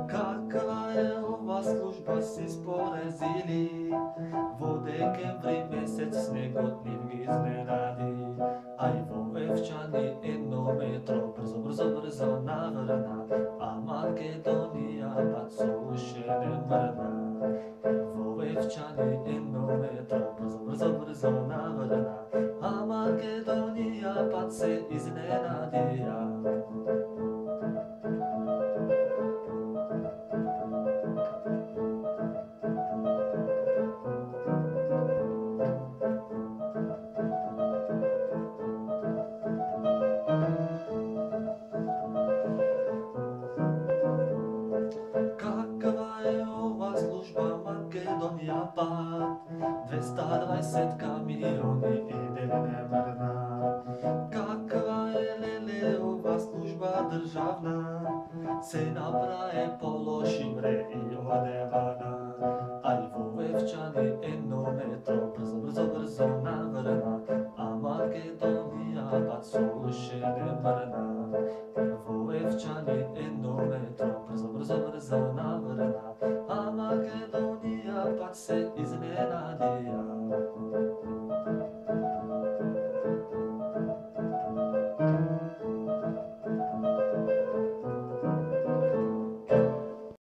Каква е ова служба си споразили? Во декември месец снегот нив ги изненади. Ај во Вевчани едно метро брзо наврна, а Македонија пат со уше не мрда. Во Вевчани едно метро брзо наврна, а Македонија пат се изненадија. Каква е ова служба Македонија пат? 220 камиони еден не мрна. Каква е леле ова служба државна? Се направе полоши вре и одевана. Ај во Вевчани едно метро брзо наврна, а Македонија пат со уше не мрна. Во Вевчани едно метро